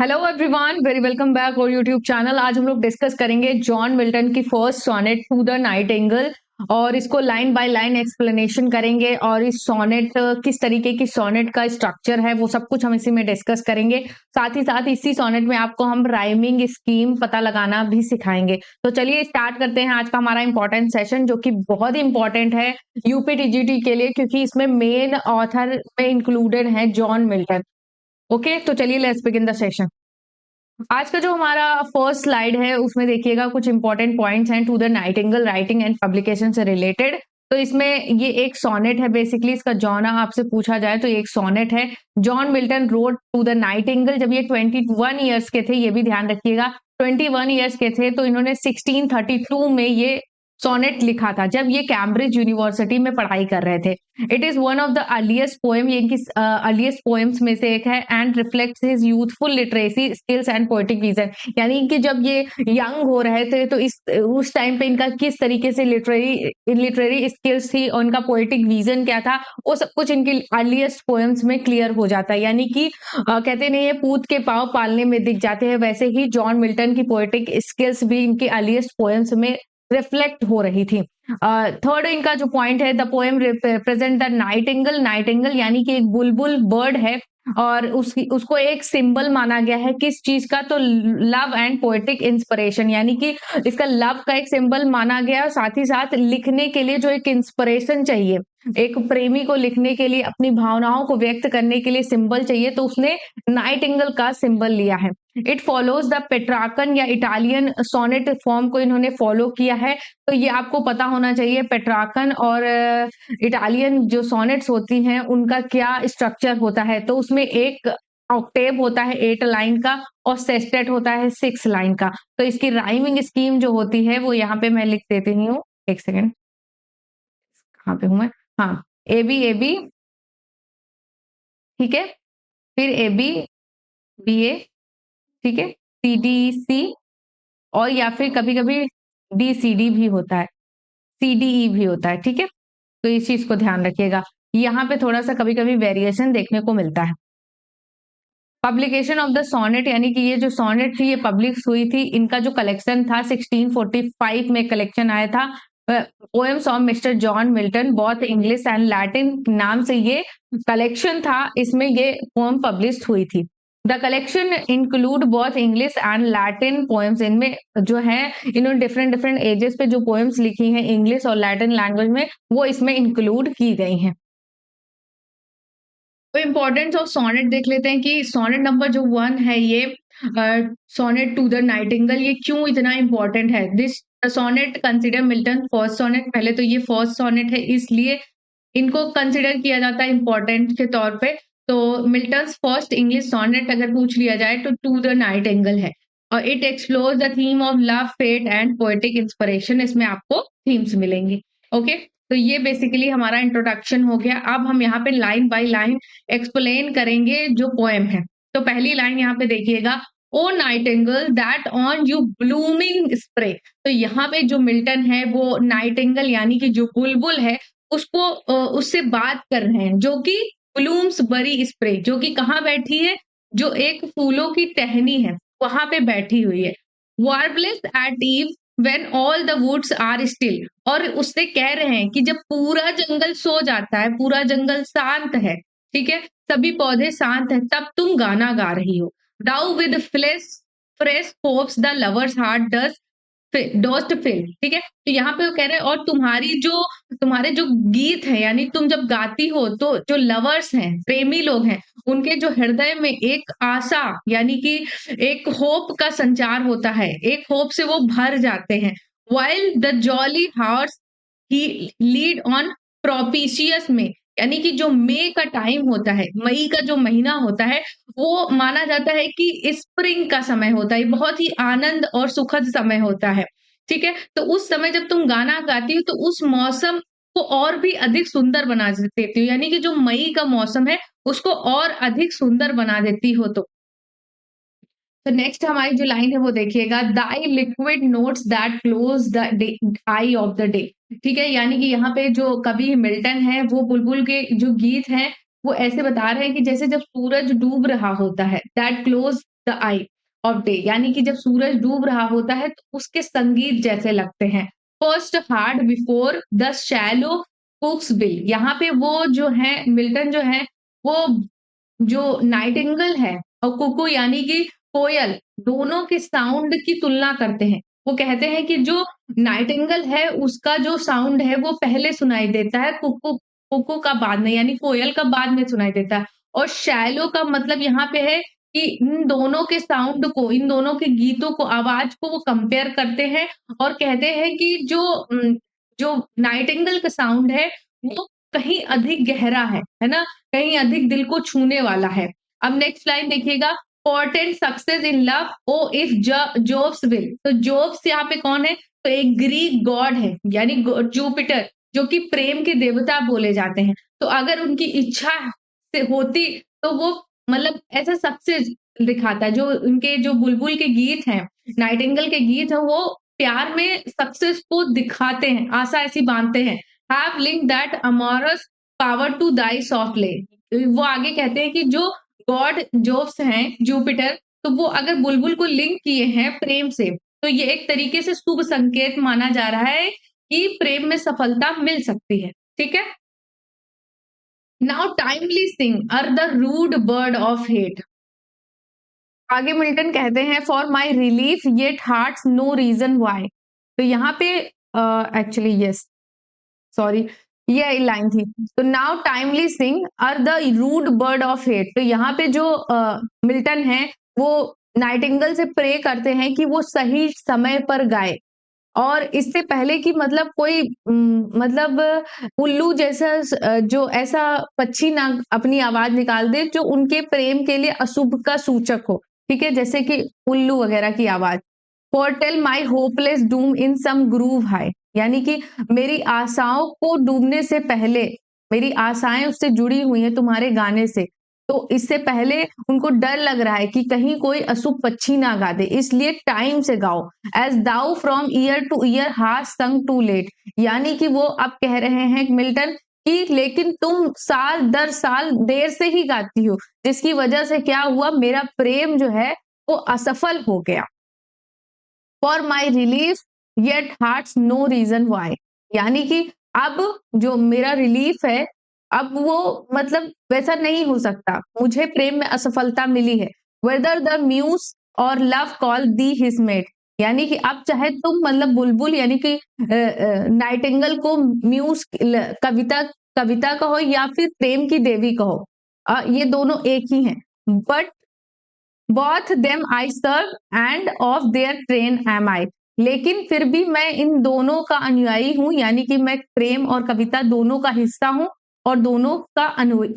Hello everyone, very welcome back और YouTube channel. आज हम लोग डिस्कस करेंगे जॉन मिल्टन की first sonnet to the nightingale और इसको लाइन बाय लाइन एक्सप्लेनेशन करेंगे और इस सोनेट किस तरीके की सोनेट का स्ट्रक्चर है वो सब कुछ हम इसी में डिस्कस करेंगे। साथ ही साथ इसी सोनेट में आपको हम राइमिंग स्कीम पता लगाना भी सिखाएंगे। तो चलिए स्टार्ट करते हैं आज का हमारा इंपॉर्टेंट सेशन, जो कि बहुत ही इंपॉर्टेंट है यूपीटीजीटी के लिए, क्योंकि इसमें मेन ऑथर में इंक्लूडेड है जॉन मिल्टन। ओके, तो चलिए लेट्स बिगिन द सेशन। आज का जो हमारा फर्स्ट स्लाइड है उसमें देखिएगा कुछ इंपॉर्टेंट पॉइंट्स हैं to the nightingale writing and publication से रिलेटेड। तो इसमें ये एक सोनेट है, बेसिकली इसका जॉनर आपसे पूछा जाए तो ये एक सोनेट है। John Milton wrote to the nightingale जब ये 21 ईयर्स के थे, ये भी ध्यान रखिएगा 21 ईयर्स के थे, तो इन्होंने 1632 में ये सोनेट लिखा था जब ये कैम्ब्रिज यूनिवर्सिटी में पढ़ाई कर रहे थे। It is one of the earliest poem, ये इनकी अर्लीस्ट पोएम्स में से एक है and reflects his youthful literacy skills and poetic vision. यानी कि जब ये यंग हो रहे थे तो इस उस टाइम पे इनका किस तरीके से लिटरेरी स्किल्स थी और इनका पोएटिक विजन क्या था, वो सब कुछ इनकी अर्लीस्ट पोएम्स में क्लियर हो जाता है। यानी कि कहते नहीं है पूत के पाँव पालने में दिख जाते हैं, वैसे ही जॉन मिल्टन की पोएटिक स्किल्स भी इनकी अर्लीस्ट पोएम्स में रिफ्लेक्ट हो रही थी। थर्ड इनका जो पॉइंट है, the poem represent the Nightingale. Nightingale यानी कि एक बुलबुल बर्ड है और उसको एक सिंबल माना गया है किस चीज का, तो लव एंड पोएटिक इंस्पिरेशन। यानी कि इसका लव का एक सिंबल माना गया, साथ ही साथ लिखने के लिए जो एक इंस्पिरेशन चाहिए, एक प्रेमी को लिखने के लिए अपनी भावनाओं को व्यक्त करने के लिए सिंबल चाहिए, तो उसने नाइटिंगेल का सिंबल लिया है। इट फॉलोज द पेट्रार्कन या इटालियन सोनेट फॉर्म को इन्होंने फॉलो किया है। तो ये आपको पता होना चाहिए पेट्रार्कन और इटालियन जो सोनेट्स होती हैं उनका क्या स्ट्रक्चर होता है। तो उसमें एक ऑक्टेव होता है 8 लाइन का और सेस्टेट होता है 6 लाइन का। तो इसकी राइमिंग स्कीम जो होती है वो यहाँ पे मैं लिख देती हूँ, एक सेकेंड, कहाँ पे हूँ मैं? हाँ, ए बी ए बी, ठीक है, फिर ए बी बी ए, ठीक है, सी डी सी, और या फिर कभी-कभी डी-सी-डी भी होता है, सी-डी-ई भी होता है, ठीक है? तो इस चीज़ को ध्यान रखिएगा। यहाँ पे थोड़ा-सा कभी-कभी वेरिएशन देखने को मिलता है। पब्लिकेशन ऑफ द सोनेट, यानी कि ये जो सोनेट थी ये पब्लिश हुई थी, इनका जो कलेक्शन था 1645 में कलेक्शन आया था। Poems of mister John Milton, both English and Latin नाम से ये कलेक्शन था, इसमें ये पोएम पब्लिश हुई थी। The collection include both English and Latin poems. इनमें जो है इन्होंने डिफरेंट डिफरेंट एजेस पे जो पोएम्स लिखी हैं इंग्लिश और लैटिन लैंग्वेज में, वो इसमें इंक्लूड की गई हैं। तो इम्पोर्टेंस ऑफ सोनेट देख लेते हैं कि सोनेट नंबर जो 1 है ये सोनेट टू द नाइटिंगेल, ये क्यों इतना इम्पोर्टेंट है। This sonnet consider Milton first sonnet, पहले तो ये फर्स्ट सोनेट है इसलिए इनको कंसिडर किया जाता है इम्पोर्टेंट के तौर पे। तो मिल्टन्स फर्स्ट इंग्लिश सोनेट अगर पूछ लिया जाए तो टू द नाइटिंगेल है और it explores the theme of love, fate and poetic inspiration. इसमें आपको थीम्स मिलेंगी। ओके, तो ये बेसिकली हमारा इंट्रोडक्शन हो गया। अब हम यहाँ पे लाइन बाय लाइन एक्सप्लेन करेंगे जो पोएम है। तो पहली लाइन यहाँ पे देखिएगा, O nightingale that on you blooming spray. तो यहाँ पे जो मिल्टन है वो नाइटिंगेल यानी कि जो बुलबुल है उसको उससे बात कर रहे हैं, जो कि ब्लूम्स बरी स्प्रे, जो कि कहाँ बैठी है, जो एक फूलों की टहनी है वहां पे बैठी हुई है। Warblest at eve when all the woods are still, और उससे कह रहे हैं कि जब पूरा जंगल सो जाता है, पूरा जंगल शांत है, ठीक है, सभी पौधे शांत हैं, तब तुम गाना गा रही हो। Thou with flesh fresh hopes the lover's heart does dost fill, ठीक है। तो यहाँ पे वो कह रहे हैं और तुम्हारे जो गीत है, यानी तुम जब गाती हो तो जो लवर्स हैं, प्रेमी लोग हैं, उनके जो हृदय में एक आशा यानी कि एक होप का संचार होता है, एक होप से वो भर जाते हैं। While the jolly hearts he lead on propitious में, यानी कि जो मई का टाइम होता है, मई का जो महीना होता है, वो माना जाता है कि स्प्रिंग का समय होता है, बहुत ही आनंद और सुखद समय होता है, ठीक है। तो उस समय जब तुम गाना गाती हो तो उस मौसम को और भी अधिक सुंदर बना देती हो, यानी कि जो मई का मौसम है उसको और अधिक सुंदर बना देती हो। तो नेक्स्ट हमारी जो लाइन है वो देखिएगा, thy liquid notes that close the eye of the day, ठीक है। यानी कि यहाँ पे जो कवि मिल्टन है वो बुलबुल के जो गीत हैं वो ऐसे बता रहे हैं कि जैसे जब सूरज डूब रहा होता है, that close the eye of day, यानी कि जब सूरज डूब रहा होता है तो उसके संगीत जैसे लगते हैं। First heart before the shallow कुक्स bill, यहाँ पे वो जो है मिल्टन जो है वो जो नाइटिंगेल है और कुकू यानी कि कोयल, दोनों के साउंड की तुलना करते हैं। वो कहते हैं कि जो नाइटिंगेल है उसका जो साउंड है वो पहले सुनाई देता है, कुकू कुकू का बाद में, यानी कोयल का बाद में सुनाई देता है। और शैलो का मतलब यहाँ पे है कि इन दोनों के साउंड को, इन दोनों के गीतों को, आवाज़ को वो कंपेयर करते हैं और कहते हैं कि जो नाइटिंगेल का साउंड है वो कहीं अधिक गहरा है ना? कहीं अधिक दिल को छूने वाला है। अब नेक्स्ट लाइन देखिएगा, portend success in love O if जोब्स विल, तो जोब्स यहाँ पे कौन है? तो एक ग्रीक गॉड है, यानी जुपिटर, जो कि प्रेम के देवता बोले जाते हैं। तो अगर उनकी इच्छा से होती तो वो मतलब ऐसा सक्सेस दिखाता है। जो उनके जो बुलबुल के गीत हैं, नाइटिंगेल के गीत हैं, वो प्यार में सक्सेस को दिखाते हैं, आशा ऐसी बाँधते हैं। Have linked that amorous power to thy soft lay. वो आगे कहते हैं कि जो गॉड जोव्स हैं, जुपिटर, तो वो अगर बुलबुल को लिंक किए हैं प्रेम से, तो ये एक तरीके से शुभ संकेत माना जा रहा है कि प्रेम में सफलता मिल सकती है। ठीक है? Now timely sing ere the rude bird of hate. आगे मिल्टन कहते हैं फॉर माई रिलीफ येट हार्ट्स नो रीजन व्हाई। तो यहाँ पे एक्चुअली यस, सॉरी, ये लाइन थी। तो now timely sing ere the rude bird of hate. तो यहाँ पे जो मिल्टन है वो नाइटिंगेल से प्रे करते हैं कि वो सही समय पर गाए और इससे पहले कि मतलब कोई मतलब उल्लू जैसा जो ऐसा पक्षी ना अपनी आवाज निकाल दे जो उनके प्रेम के लिए अशुभ का सूचक हो। ठीक है, जैसे कि उल्लू वगैरह की आवाज। Foretell my hopeless doom in some grove high, यानी कि मेरी आशाओं को डूबने से पहले, मेरी आशाएं उससे जुड़ी हुई हैं तुम्हारे गाने से, तो इससे पहले उनको डर लग रहा है कि कहीं कोई अशुभ पक्षी ना गा दे, इसलिए टाइम से गाओ। As thou from year to year हार संग टू लेट, यानी कि वो अब कह रहे हैं मिल्टन कि लेकिन तुम साल दर साल देर से ही गाती हो, जिसकी वजह से क्या हुआ, मेरा प्रेम जो है वो असफल हो गया। फॉर माई रिलीफ येट हार्ट्स नो रीजन वाई, यानी कि अब जो मेरा रिलीफ है अब वो मतलब वैसा नहीं हो सकता, मुझे प्रेम में असफलता मिली है। वेदर द म्यूज और love call the his met, यानी कि अब चाहे तुम मतलब बुलबुल यानी कि नाइटिंगेल को म्यूज कविता कविता कहो या फिर प्रेम की देवी कहो, ये दोनों एक ही हैं। But both them I serve and of their train am I, लेकिन फिर भी मैं इन दोनों का अनुयायी हूँ, यानी कि मैं प्रेम और कविता दोनों का हिस्सा हूँ और दोनों का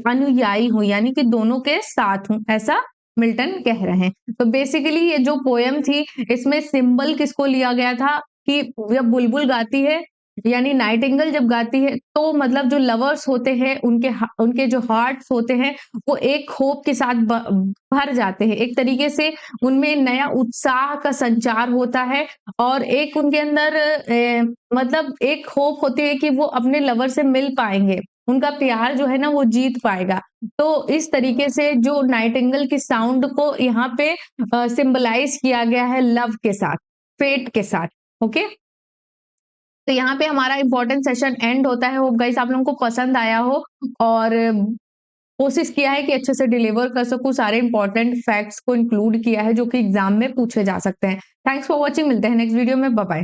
अनुयायी हूँ, यानी कि दोनों के साथ हूँ, ऐसा मिल्टन कह रहे हैं। तो बेसिकली ये जो पोयम थी इसमें सिंबल किसको लिया गया था कि जब बुलबुल गाती है यानी नाइटिंगेल जब गाती है तो मतलब जो लवर्स होते हैं उनके जो हार्ट्स होते हैं वो एक होप के साथ भर जाते हैं, एक तरीके से उनमें नया उत्साह का संचार होता है और एक उनके अंदर मतलब एक होप होती है कि वो अपने लवर से मिल पाएंगे, उनका प्यार जो है ना वो जीत पाएगा। तो इस तरीके से जो नाइटिंगेल की साउंड को यहाँ पे सिंबलाइज किया गया है लव के साथ, फेट के साथ। ओके, तो यहाँ पे हमारा इम्पोर्टेंट सेशन एंड होता है। होप गाइस आप लोगों को पसंद आया हो और कोशिश किया है कि अच्छे से डिलीवर कर सकूं, सारे इंपॉर्टेंट फैक्ट्स को इंक्लूड किया है जो कि एग्जाम में पूछे जा सकते हैं। थैंक्स फॉर वॉचिंग, मिलते हैं नेक्स्ट वीडियो में, बाय बाय।